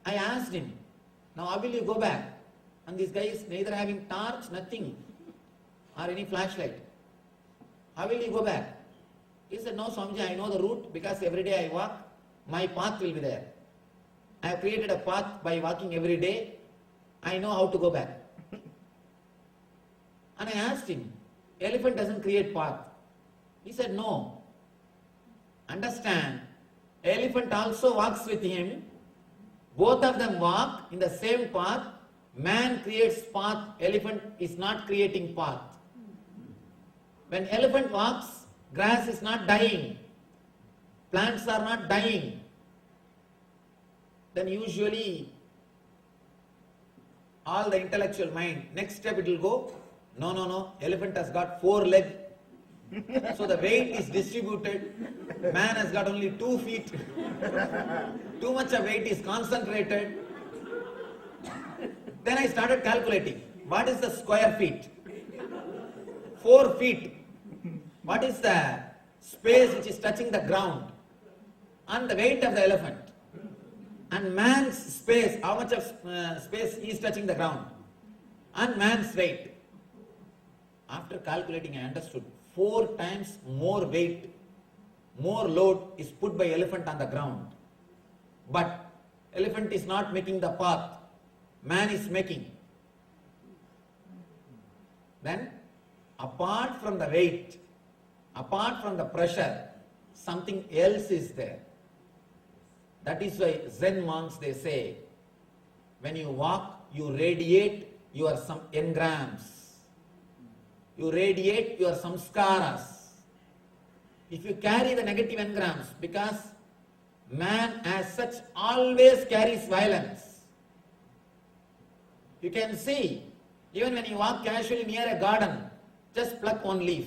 I asked him, now how will you go back? And this guy is neither having torch, nothing, or any flashlight. How will you go back? He said, no Swamiji, I know the route because every day I walk, my path will be there. I have created a path by walking every day. I know how to go back. And I asked him, elephant doesn't create path. He said, no. Understand, elephant also walks with him. Both of them walk in the same path. Man creates path, elephant is not creating path. When elephant walks, grass is not dying. Plants are not dying. Then usually all the intellectual mind, next step it will go, no, elephant has got 4 legs. So the weight is distributed. Man has got only 2 feet. Too much of weight is concentrated. Then I started calculating. What is the square feet? 4 feet. What is the space which is touching the ground? And the weight of the elephant. And man's space, how much of space is touching the ground? And man's weight. After calculating, I understood 4 times more weight, more load is put by elephant on the ground. But elephant is not making the path, man is making. Then, apart from the weight, apart from the pressure, something else is there. That is why Zen monks, they say, when you walk, you radiate your some engrams. You radiate your samskaras. If you carry the negative engrams, because man as such always carries violence. You can see, even when you walk casually near a garden, just pluck one leaf.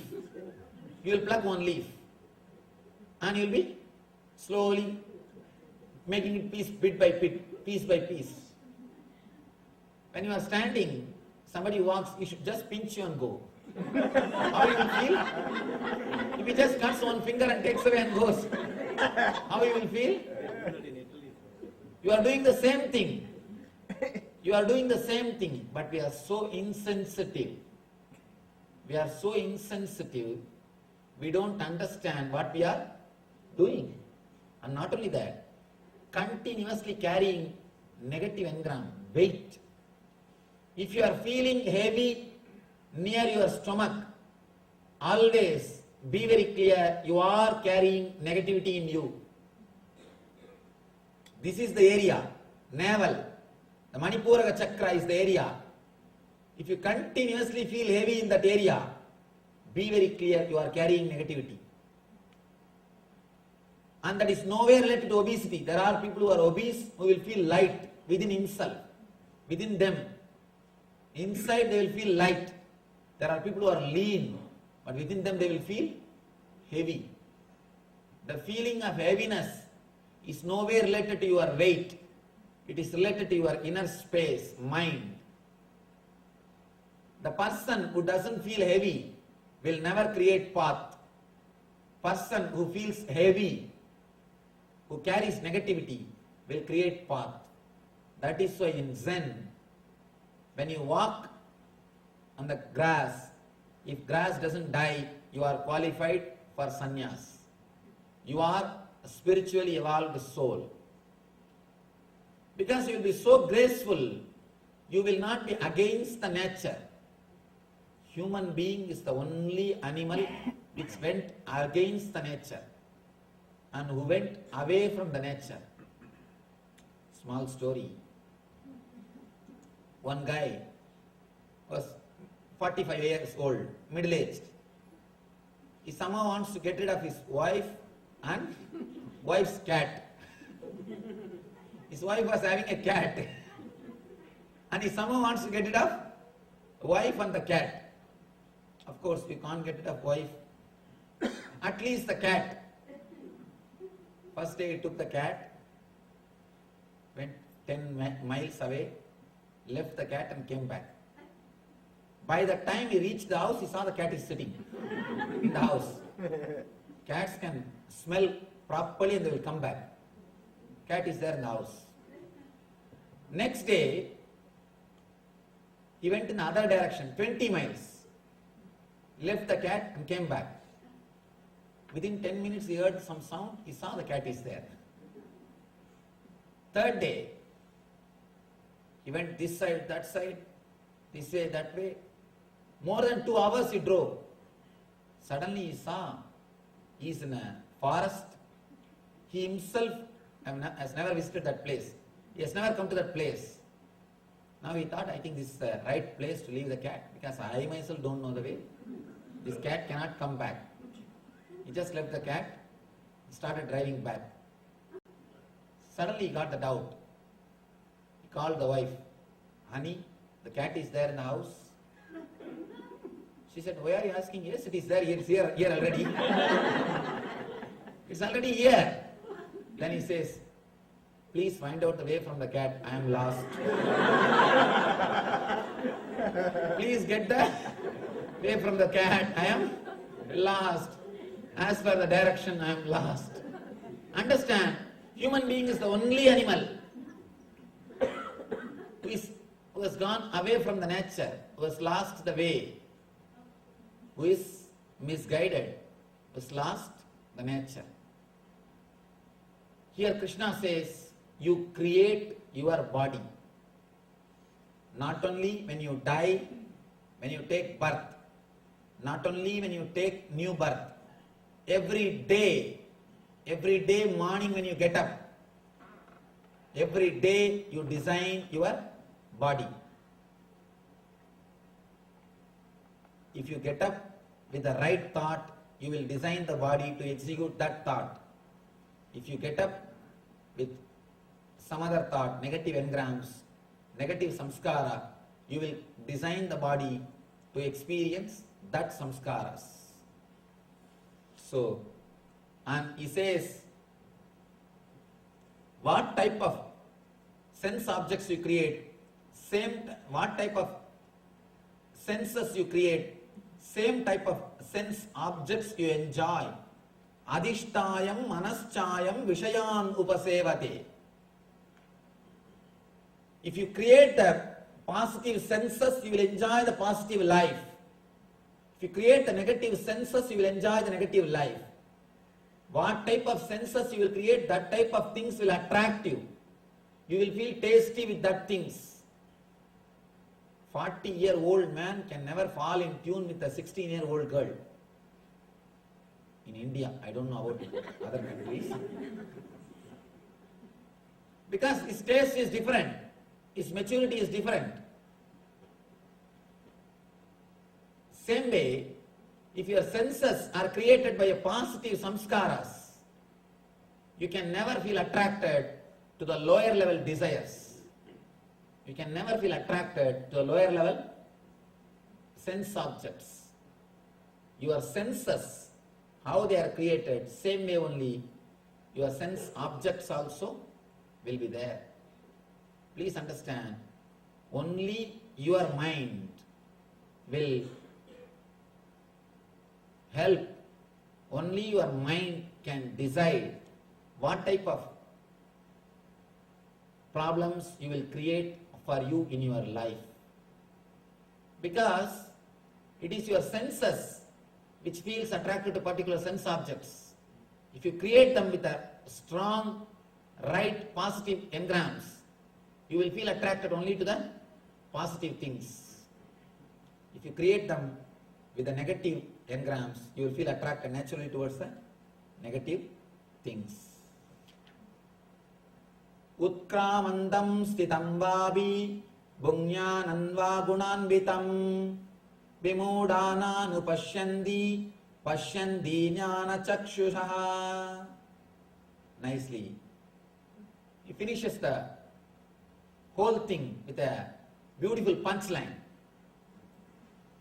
You will pluck one leaf. And you will be slowly making it bit by bit, piece by piece. When you are standing, somebody walks, you should just pinch you and go. How you will feel? If he just cuts one finger and takes away and goes, how you will feel? You are doing the same thing. You are doing the same thing, but we are so insensitive. We are so insensitive, we don't understand what we are doing. And not only that, continuously carrying negative engram, weight. If you are feeling heavy near your stomach, always be very clear, you are carrying negativity in you. This is the area, navel. The Manipuraka chakra is the area. If you continuously feel heavy in that area, be very clear, you are carrying negativity. And that is nowhere related to obesity. There are people who are obese who will feel light within himself, within them. Inside they will feel light. There are people who are lean, but within them they will feel heavy. The feeling of heaviness is nowhere related to your weight. It is related to your inner space, mind. The person who doesn't feel heavy will never create path. Person who feels heavy, who carries negativity, will create path. That is why in Zen, when you walk on the grass, if grass doesn't die, you are qualified for sannyas. You are a spiritually evolved soul. Because you will be so graceful, you will not be against the nature. Human being is the only animal which went against the nature and who went away from the nature. Small story. One guy was 45 years old, middle-aged. He somehow wants to get rid of his wife and wife's cat. His wife was having a cat. And he somehow wants to get rid of wife and the cat. Of course, we can't get rid of wife. At least the cat. First day he took the cat, went 10 miles away, left the cat and came back. By the time he reached the house, he saw the cat is sitting in the house. Cats can smell properly and they will come back. Cat is there in the house. Next day, he went in the other direction, 20 miles. Left the cat and came back. Within 10 minutes he heard some sound, he saw the cat is there. Third day, he went this side, this way, that way. More than 2 hours he drove. Suddenly he saw he is in a forest. He himself has never visited that place. He has never come to that place. Now he thought, I think this is the right place to leave the cat, because I myself don't know the way. This cat cannot come back. He just left the cat, started driving back. Suddenly he got the doubt. He called the wife. Honey, the cat is there in the house. She said, why are you asking? Yes, it is there. It's here already. It's already here. Then he says, please find out the way from the cat. I am lost. Please get the way from the cat. I am lost. As per the direction, I am lost. Understand, human being is the only animal who has gone away from the nature, who has lost the way, who is misguided, who has lost the nature. Here Krishna says, you create your body. Not only when you die, when you take birth, not only when you take new birth, every day morning when you get up, every day you design your body. If you get up with the right thought, you will design the body to execute that thought. If you get up with some other thought, negative engrams, negative samskara, you will design the body to experience that samskaras. So, and he says, what type of sense objects you create, what type of senses you create, same type of sense objects you enjoy. Adhishtayam manaschayam vishayan upasevate. If you create the positive senses, you will enjoy the positive life. If you create the negative senses, you will enjoy the negative life. What type of senses you will create, that type of things will attract you. You will feel tasty with that things. 40-year-old man can never fall in tune with a 16-year-old girl. In India, I don't know about other countries. Because his taste is different. His maturity is different. Same way, if your senses are created by a positive samskaras, you can never feel attracted to the lower level desires. You can never feel attracted to the lower level sense objects. Your senses, how they are created, same way only your sense objects also will be there. Please understand, only your mind will help, only your mind can decide what type of problems you will create for you in your life. Because it is your senses which feels attracted to particular sense objects. If you create them with a strong, right, positive engrams, you will feel attracted only to the positive things. If you create them with the negative engrams, you will feel attracted naturally towards the negative things. Utkramantam stitam vabi bunyananva gunanvitam vimudana nupashyandi pashyandi jnana chakshushaha. Nicely. He finishes the whole thing with a beautiful punchline.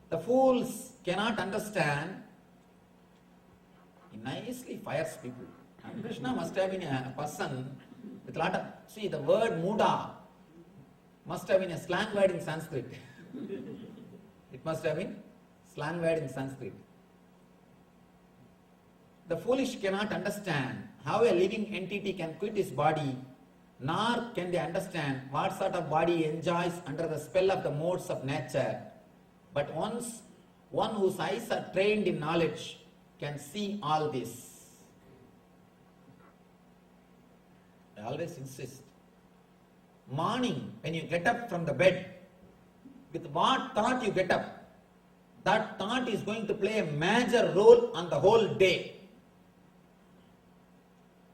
The fools cannot understand. He nicely fires people. And Krishna must have been a person with a lot of, see, the word muda must have been a slang word in Sanskrit. It must have been slang word in Sanskrit. The foolish cannot understand how a living entity can quit his body, nor can they understand what sort of body he enjoys under the spell of the modes of nature. But once one whose eyes are trained in knowledge can see all this. I always insist. Morning, when you get up from the bed, with what thought you get up, that thought is going to play a major role on the whole day,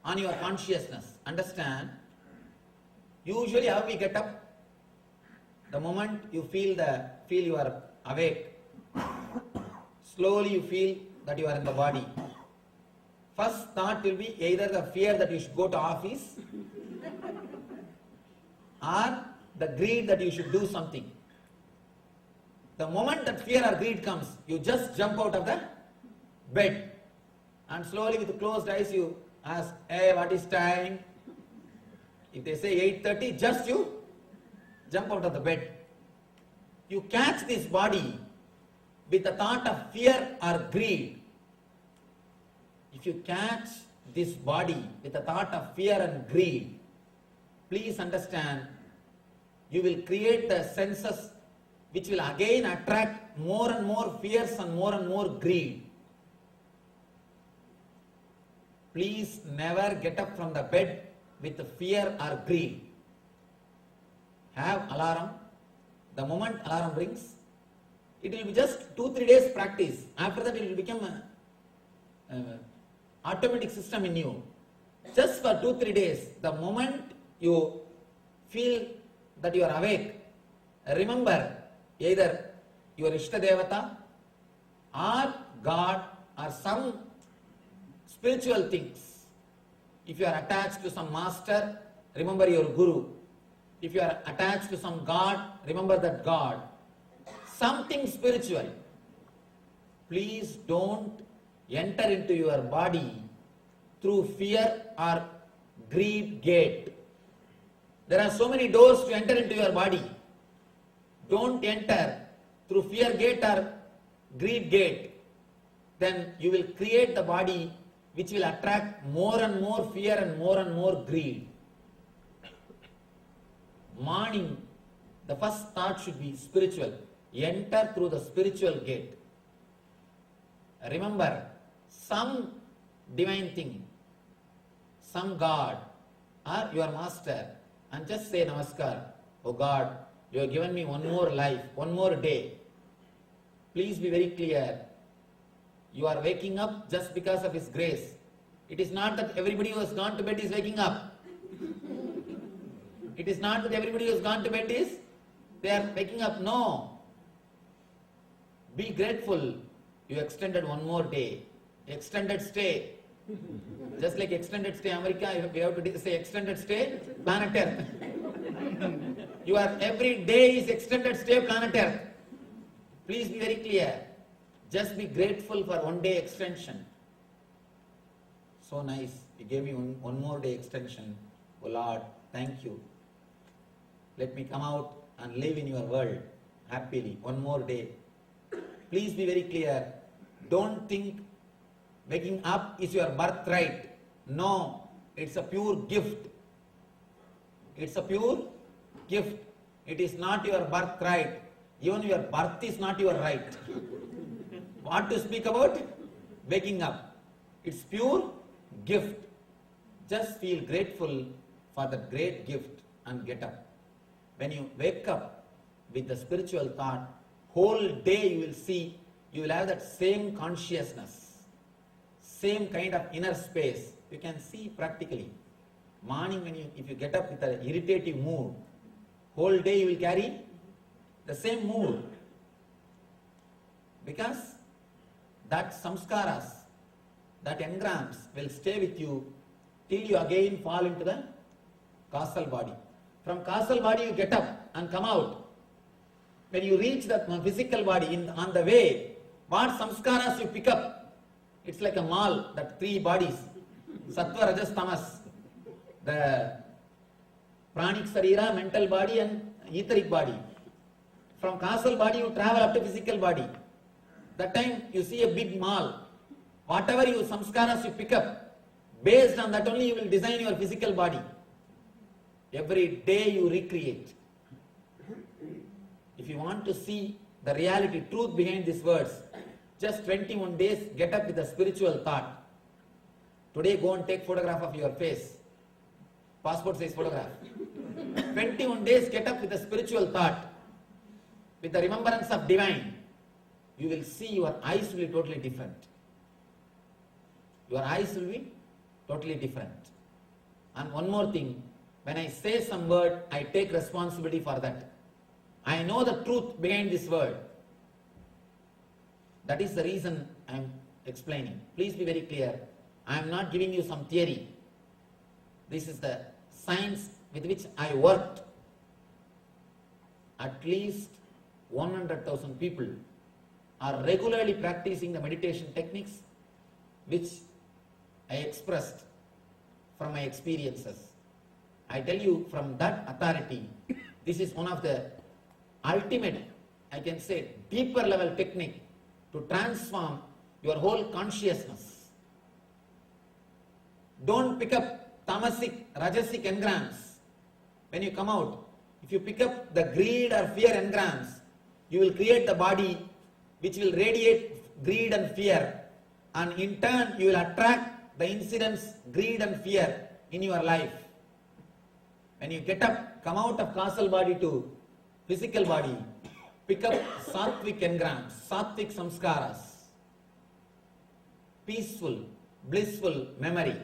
on your consciousness. Understand? Usually how we get up? The moment you feel you are awake, slowly you feel that you are in the body. First thought will be either the fear that you should go to office or the greed that you should do something. The moment that fear or greed comes, you just jump out of the bed and slowly with closed eyes you ask, hey, what is time? If they say 8:30, just you jump out of the bed. You catch this body with the thought of fear or greed. If you catch this body with the thought of fear and greed, please understand, you will create the senses which will again attract more and more fears and more greed. Please never get up from the bed with fear or greed. Have alarm. The moment alarm rings, it will be just 2-3 days practice. After that it will become an automatic system in you. Just for 2-3 days, the moment you feel that you are awake, remember either your Ishta Devata or God or some spiritual things. If you are attached to some master, remember your Guru. If you are attached to some God, remember that God. Something spiritual. Please don't enter into your body through fear or greed gate. There are so many doors to enter into your body. Don't enter through fear gate or greed gate. Then you will create the body which will attract more and more fear and more greed. Morning, the first thought should be spiritual. Enter through the spiritual gate. Remember, some divine thing, some God or your master, and just say Namaskar. Oh God, you have given me one more life, one more day. Please be very clear. You are waking up just because of His grace. It is not that everybody who has gone to bed is waking up. It is not that everybody who has gone to bed they are waking up. No. Be grateful. You extended one more day. Extended stay. Just like extended stay America, we have to say extended stay planet Earth. Your every day is extended stay planet Earth. Please be very clear. Just be grateful for one day extension. So nice. You gave me one more day extension. Oh Lord, thank you. Let me come out and live in your world happily. One more day. Please be very clear. Don't think waking up is your birthright. No, it's a pure gift. It's a pure gift. It is not your birthright. Even your birth is not your right. What to speak about? Waking up. It's pure gift. Just feel grateful for that great gift and get up. When you wake up with the spiritual thought, whole day you will see, you will have that same consciousness, same kind of inner space. You can see practically. Morning if you get up with an irritative mood, whole day you will carry the same mood. Because that samskaras, that engrams will stay with you till you again fall into the causal body. From causal body you get up and come out. When you reach the physical body, on the way, what samskaras you pick up? It's like a mall, that three bodies, sattva, rajas, tamas. The pranic sarira, mental body and etheric body. From causal body you travel up to physical body. That time you see a big mall. Whatever you samskaras you pick up, based on that only you will design your physical body. Every day you recreate. If you want to see the reality, truth behind these words, Just 21 days, get up with a spiritual thought. Today go and take photograph of your face. Passport size photograph. 21 days, get up with a spiritual thought. With the remembrance of divine. You will see your eyes will be totally different. Your eyes will be totally different. And one more thing, when I say some word, I take responsibility for that. I know the truth behind this word. That is the reason I am explaining. Please be very clear. I am not giving you some theory. This is the science with which I worked. At least 100,000 people are regularly practicing the meditation techniques which I expressed from my experiences. I tell you from that authority, this is one of the ultimate, I can say, deeper level technique to transform your whole consciousness. Don't pick up tamasic, rajasic engrams. When you come out, if you pick up the greed or fear engrams, you will create the body which will radiate greed and fear, and in turn you will attract the incidents, greed and fear in your life. When you get up, come out of causal body to physical body, pick up sattvic engrams, sattvic samskaras, peaceful, blissful memory.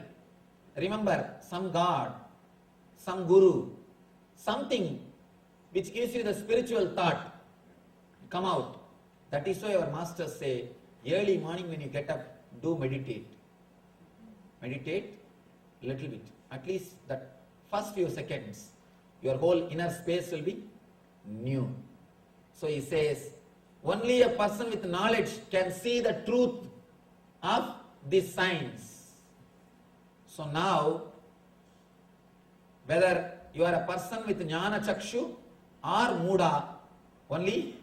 Remember some God, some Guru, something which gives you the spiritual thought. Come out. That is why our masters say, early morning when you get up, do meditate. Meditate a little bit. At least that first few seconds, your whole inner space will be new. So he says, only a person with knowledge can see the truth of this science. So now, whether you are a person with jnana chakshu or muda, only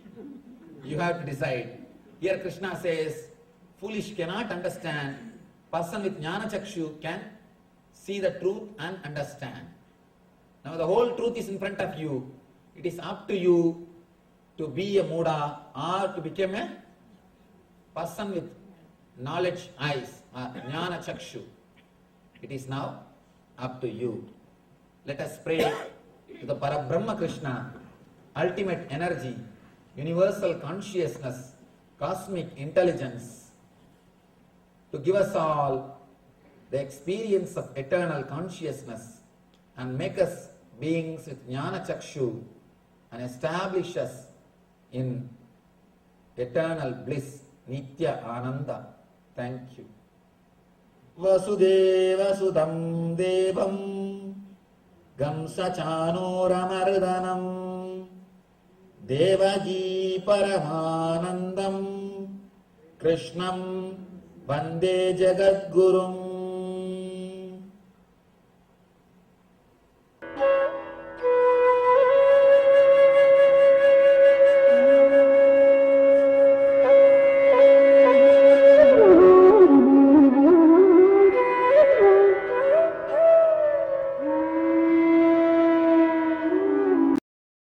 you have to decide. Here Krishna says, foolish cannot understand. Person with jnana chakshu can see the truth and understand. Now the whole truth is in front of you. It is up to you to be a muda or to become a person with knowledge eyes, jnana chakshu. It is now up to you. Let us pray to the Parabrahma Krishna, ultimate energy, universal consciousness, cosmic intelligence, to give us all the experience of eternal consciousness and make us beings with jnana chakshu and establish us in eternal bliss, nitya ananda. Thank you. Vasudeva sudam devam gamsachanoramardanam devagi paramanandam krishnam vande jagadgurum